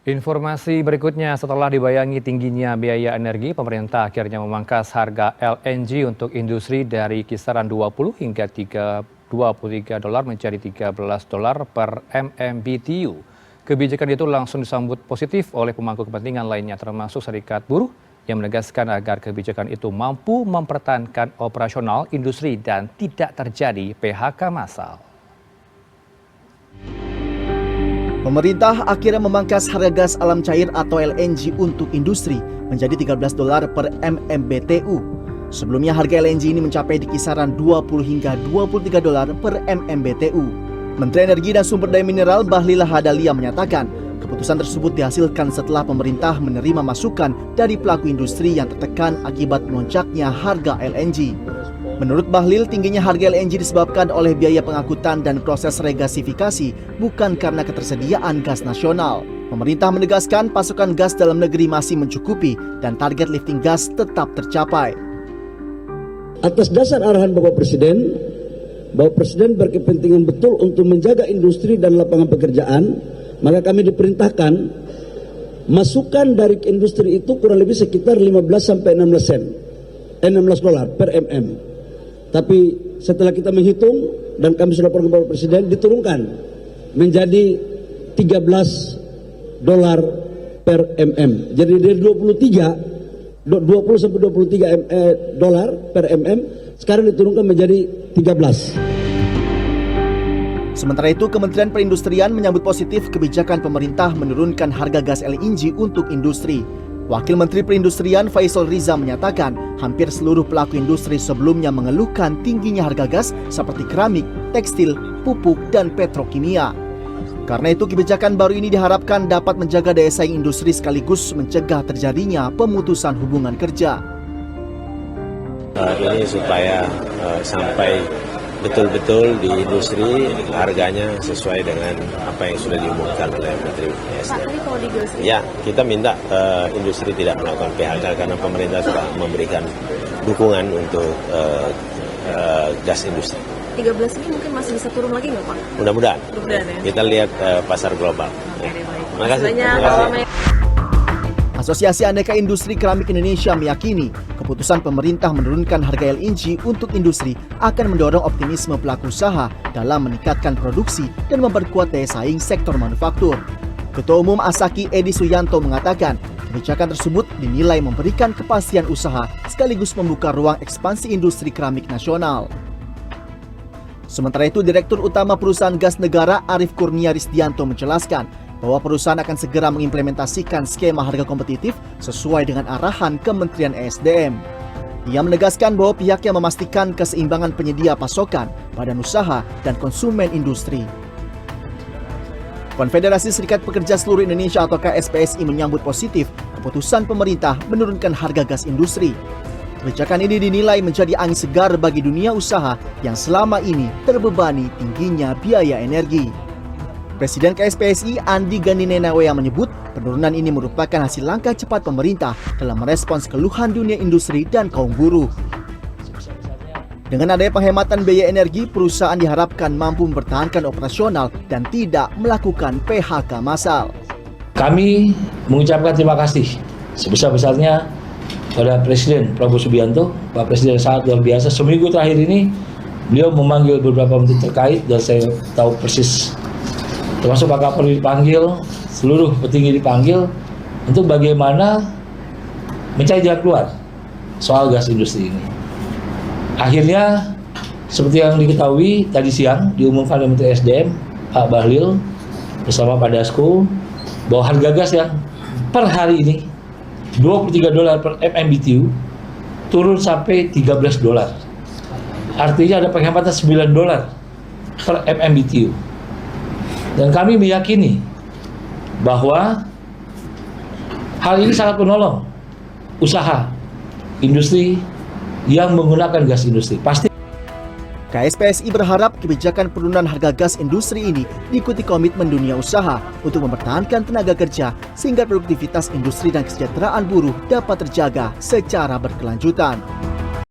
Informasi berikutnya, setelah dibayangi tingginya biaya energi, pemerintah akhirnya memangkas harga LNG untuk industri dari kisaran 20 hingga 23 dolar menjadi 13 dolar per MMBTU. Kebijakan itu langsung disambut positif oleh pemangku kepentingan lainnya termasuk Serikat Buruh yang menegaskan agar kebijakan itu mampu mempertahankan operasional industri dan tidak terjadi PHK massal. Pemerintah akhirnya memangkas harga gas alam cair atau LNG untuk industri menjadi 13 dolar per MMBTU. Sebelumnya harga LNG ini mencapai di kisaran 20 hingga 23 dolar per MMBTU. Menteri Energi dan Sumber Daya Mineral Bahlil Lahadalia menyatakan, keputusan tersebut dihasilkan setelah pemerintah menerima masukan dari pelaku industri yang tertekan akibat melonjaknya harga LNG. Menurut Bahlil, tingginya harga LNG disebabkan oleh biaya pengangkutan dan proses regasifikasi, bukan karena ketersediaan gas nasional. Pemerintah menegaskan pasokan gas dalam negeri masih mencukupi dan target lifting gas tetap tercapai. Atas dasar arahan Bapak Presiden berkepentingan betul untuk menjaga industri dan lapangan pekerjaan, maka kami diperintahkan masukan dari industri itu kurang lebih sekitar 15 sampai 16 dolar per mm. Tapi setelah kita menghitung dan kami sudah laporkan kepada Presiden, diturunkan menjadi 13 dolar per mm. Jadi dari 20 sampai 23 dolar per mm, sekarang diturunkan menjadi 13. Sementara itu, Kementerian Perindustrian menyambut positif kebijakan pemerintah menurunkan harga gas LNG untuk industri. Wakil Menteri Perindustrian Faisal Riza menyatakan hampir seluruh pelaku industri sebelumnya mengeluhkan tingginya harga gas seperti keramik, tekstil, pupuk, dan petrokimia. Karena itu kebijakan baru ini diharapkan dapat menjaga daya saing industri sekaligus mencegah terjadinya pemutusan hubungan kerja. Ini supaya sampai betul-betul di industri harganya sesuai dengan apa yang sudah diumumkan oleh Menteri SDM. Ya, kita minta industri tidak melakukan PHK karena pemerintah sudah memberikan dukungan untuk gas industri. 13 ini mungkin masih bisa turun lagi nggak Pak? Mudah-mudahan. Ya. Kita lihat pasar global. Oke, Terima kasih. Asosiasi Aneka Industri Keramik Indonesia meyakini keputusan pemerintah menurunkan harga LNG untuk industri akan mendorong optimisme pelaku usaha dalam meningkatkan produksi dan memperkuat daya saing sektor manufaktur. Ketua Umum Asaki Edi Suyanto mengatakan kebijakan tersebut dinilai memberikan kepastian usaha sekaligus membuka ruang ekspansi industri keramik nasional. Sementara itu, Direktur Utama Perusahaan Gas Negara Arief Kurnia Risdianto menjelaskan bahwa perusahaan akan segera mengimplementasikan skema harga kompetitif sesuai dengan arahan Kementerian ESDM. Ia menegaskan bahwa pihaknya memastikan keseimbangan penyedia pasokan, badan usaha, dan konsumen industri. Konfederasi Serikat Pekerja Seluruh Indonesia atau KSPSI menyambut positif keputusan pemerintah menurunkan harga gas industri. Kebijakan ini dinilai menjadi angin segar bagi dunia usaha yang selama ini terbebani tingginya biaya energi. Presiden KSPSI Andi Gani Nenawea menyebut penurunan ini merupakan hasil langkah cepat pemerintah dalam merespons keluhan dunia industri dan kaum buruh. Dengan adanya penghematan biaya energi, perusahaan diharapkan mampu mempertahankan operasional dan tidak melakukan PHK massal. Kami mengucapkan terima kasih sebesar-besarnya pada Presiden Prabowo Subianto. Pak Presiden sangat luar biasa. Seminggu terakhir ini beliau memanggil beberapa menteri terkait dan saya tahu persis, termasuk Pak Kapolri dipanggil, seluruh petinggi dipanggil untuk bagaimana mencari jalan keluar soal gas industri ini. Akhirnya, seperti yang diketahui tadi siang diumumkan oleh Menteri SDM Pak Bahlil bersama Pak Dasko bahwa harga gas yang per hari ini 23 dolar per MMBTU turun sampai 13 dolar. Artinya ada penghematan 9 dolar per MMBTU. Dan kami meyakini bahwa hal ini sangat menolong usaha industri yang menggunakan gas industri. Pasti KSPSI berharap kebijakan penurunan harga gas industri ini diikuti komitmen dunia usaha untuk mempertahankan tenaga kerja sehingga produktivitas industri dan kesejahteraan buruh dapat terjaga secara berkelanjutan.